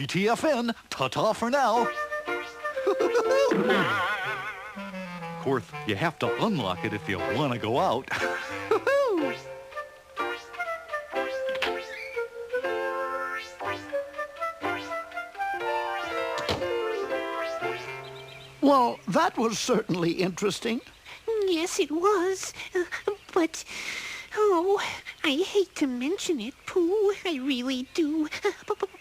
TTFN, ta-ta for now. Of course, you have to unlock it if you want to go out. Well, that was certainly interesting. Yes, it was. But, oh, I hate to mention it, Pooh. I really do.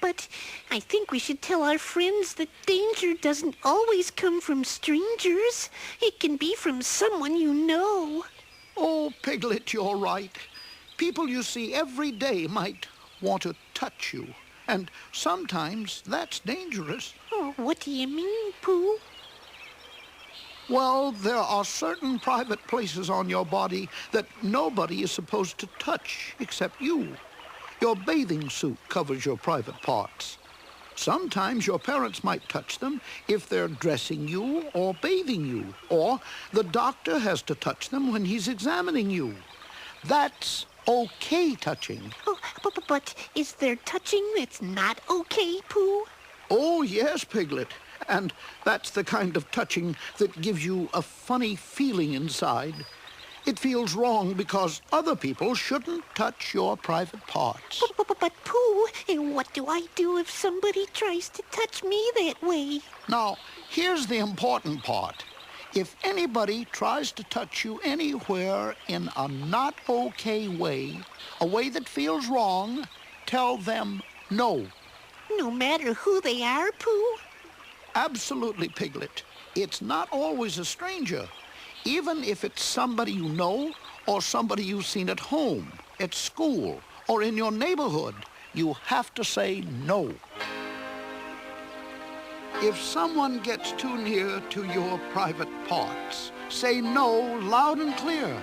But I think we should tell our friends that danger doesn't always come from strangers. It can be from someone you know. Oh, Piglet, you're right. People you see every day might want to touch you. And sometimes that's dangerous. Oh, what do you mean, Pooh? Well, there are certain private places on your body that nobody is supposed to touch except you. Your bathing suit covers your private parts. Sometimes your parents might touch them if they're dressing you or bathing you, or the doctor has to touch them when he's examining you. That's okay touching. Oh, but is there touching that's not okay, Pooh? Oh, yes, Piglet. And that's the kind of touching that gives you a funny feeling inside. It feels wrong because other people shouldn't touch your private parts. But Pooh, what do I do if somebody tries to touch me that way? Now, here's the important part. If anybody tries to touch you anywhere in a not okay way, a way that feels wrong, tell them no. No matter who they are, Pooh? Absolutely, Piglet. It's not always a stranger, even if it's somebody you know or somebody you've seen at home, at school, or in your neighborhood. You have to say no. If someone gets too near to your private parts, say no loud and clear.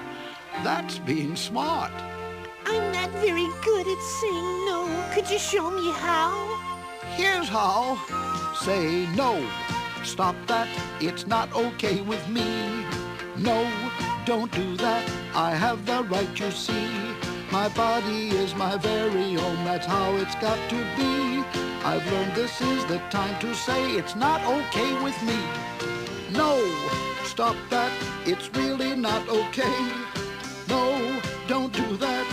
That's being smart. I'm not very good at saying no. Could you show me how? Here's how. Say no. Stop that. It's not okay with me. No, don't do that. I have the right, you see. My body is my very own. That's how it's got to be. I've learned this is the time to say it's not okay with me. No, stop that. It's really not okay. No, don't do that.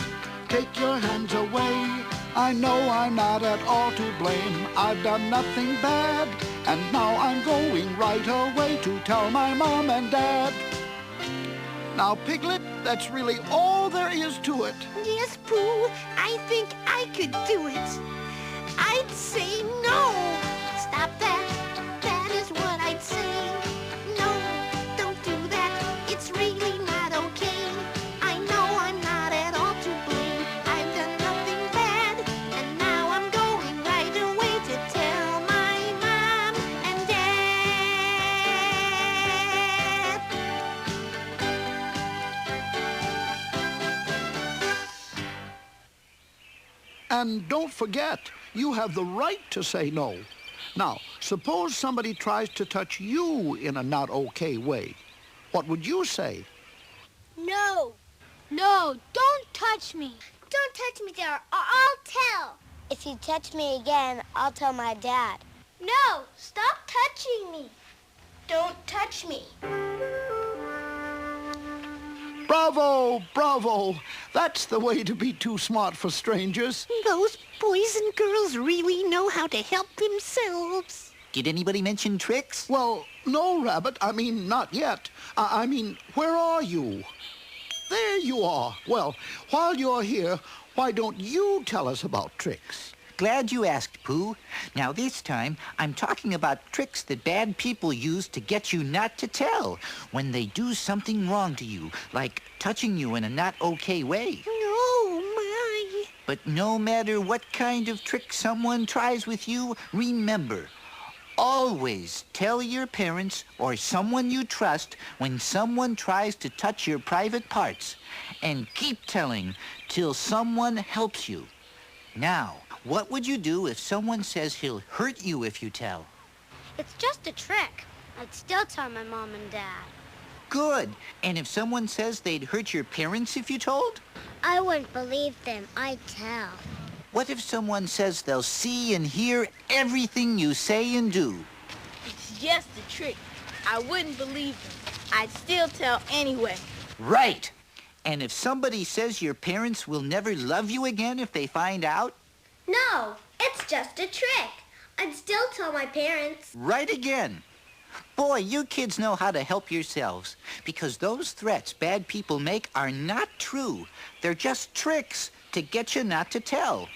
Take your hands away. I know I'm not at all to blame. I've done nothing bad, and now I'm going right away to tell my mom and dad. Now, Piglet, that's really all there is to it. Yes, Pooh, I think I could do it. I'd say no. Stop that. That is what I'd say. No, don't do that. It's really not okay. I know I'm not at all to blame. I've done nothing bad, and now I'm going right away to tell my mom and dad. And don't forget, you have the right to say no. Now, suppose somebody tries to touch you in a not okay way. What would you say? No. No, don't touch me. Don't touch me, Dad, or I'll tell. If you touch me again, I'll tell my dad. No, stop touching me. Don't touch me. Bravo, bravo. That's the way to be too smart for strangers. Those boys and girls really know how to help themselves. Did anybody mention tricks? Well, no, Rabbit. I mean, not yet. I mean, where are you? There you are. Well, while you're here, why don't you tell us about tricks? Glad you asked, Pooh. Now this time, I'm talking about tricks that bad people use to get you not to tell when they do something wrong to you, like touching you in a not okay way. No, my. But no matter what kind of trick someone tries with you, remember, always tell your parents or someone you trust when someone tries to touch your private parts, and keep telling till someone helps you. Now, what would you do if someone says he'll hurt you if you tell? It's just a trick. I'd still tell my mom and dad. Good. And if someone says they'd hurt your parents if you told? I wouldn't believe them. I'd tell. What if someone says they'll see and hear everything you say and do? It's just a trick. I wouldn't believe them. I'd still tell anyway. Right. And if somebody says your parents will never love you again if they find out? No, it's just a trick. I'd still tell my parents. Right again. Boy, you kids know how to help yourselves, because those threats bad people make are not true. They're just tricks to get you not to tell.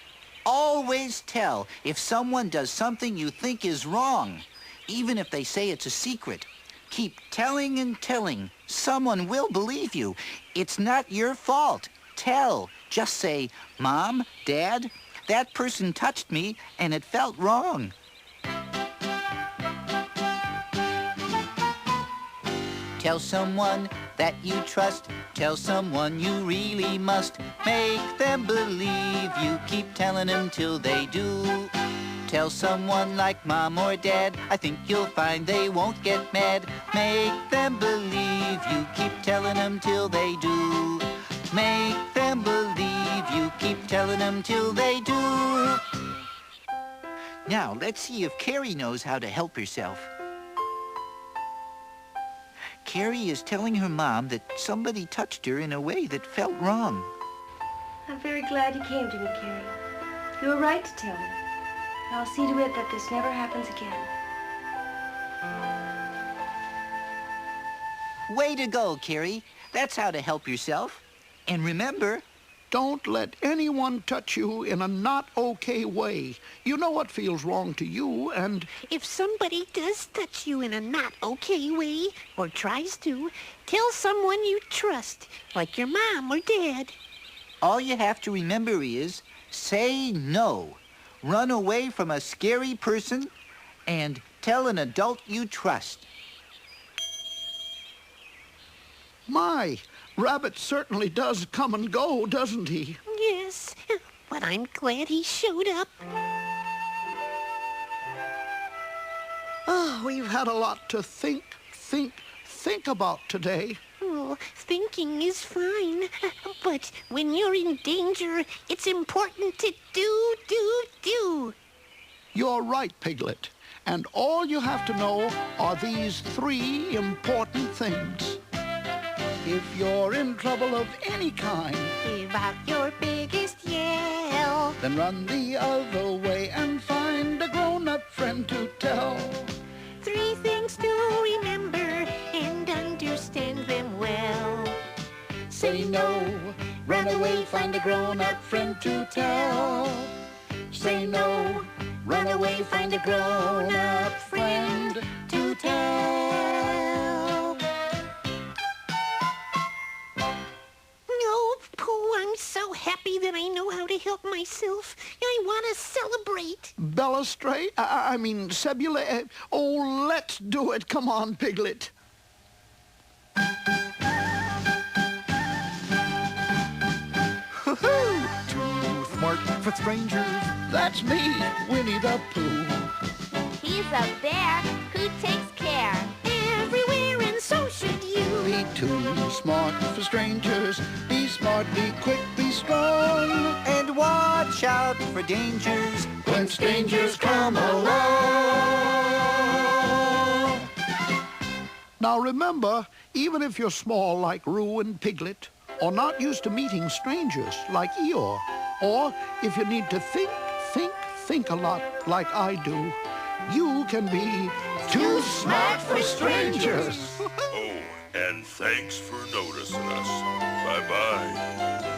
Always tell if someone does something you think is wrong, even if they say it's a secret. Keep telling and telling. Someone will believe you. It's not your fault. Tell. Just say, Mom, Dad, that person touched me and it felt wrong. Tell someone that you trust. Tell someone you really must. Make them believe you. Keep telling them till they do. Tell someone like Mom or Dad. I think you'll find they won't get mad. Make them believe you. Keep telling them till they do. Make them believe you. Keep telling them till they do. Now, let's see if Carrie knows how to help herself. Carrie is telling her mom that somebody touched her in a way that felt wrong. I'm very glad you came to me, Carrie. You were right to tell me. And I'll see to it that this never happens again. Way to go, Carrie. That's how to help yourself. And remember, Don't let anyone touch you in a not okay way. You know what feels wrong to you, and If somebody does touch you in a not okay way, or tries to, tell someone you trust, like your mom or dad. all you have to remember is say no. Run away from a scary person and tell an adult you trust. my, Rabbit certainly does come and go, doesn't he? Yes, but I'm glad he showed up. Oh, we've had a lot to think about today. Oh, thinking is fine, but when you're in danger, it's important to do. You're right, Piglet. And all you have to know are these 3 important things. If you're in trouble of any kind, Give out your biggest yell. then run the other way and find a grown-up friend to tell. 3 things to remember and understand them well. Say no, run away, find a grown-up friend to tell. Say no, run away, find a grown-up friend to tell. Oh, I'm so happy that I know how to help myself. I want to celebrate. Bellestrate? I mean, Sebula. Oh, let's do it. Come on, Piglet. Too smart for strangers. That's me, Winnie the Pooh. He's a bear who takes care. Everywhere, and so should you. Be too smart for strangers. Be smart, be quick, be strong. And watch out for dangers When strangers come along. Now remember, even if you're small like Roo and Piglet, or not used to meeting strangers like Eeyore, or if you need to think a lot like I do, you can be too smart for strangers. Oh, and thanks for noticing us. Bye-bye.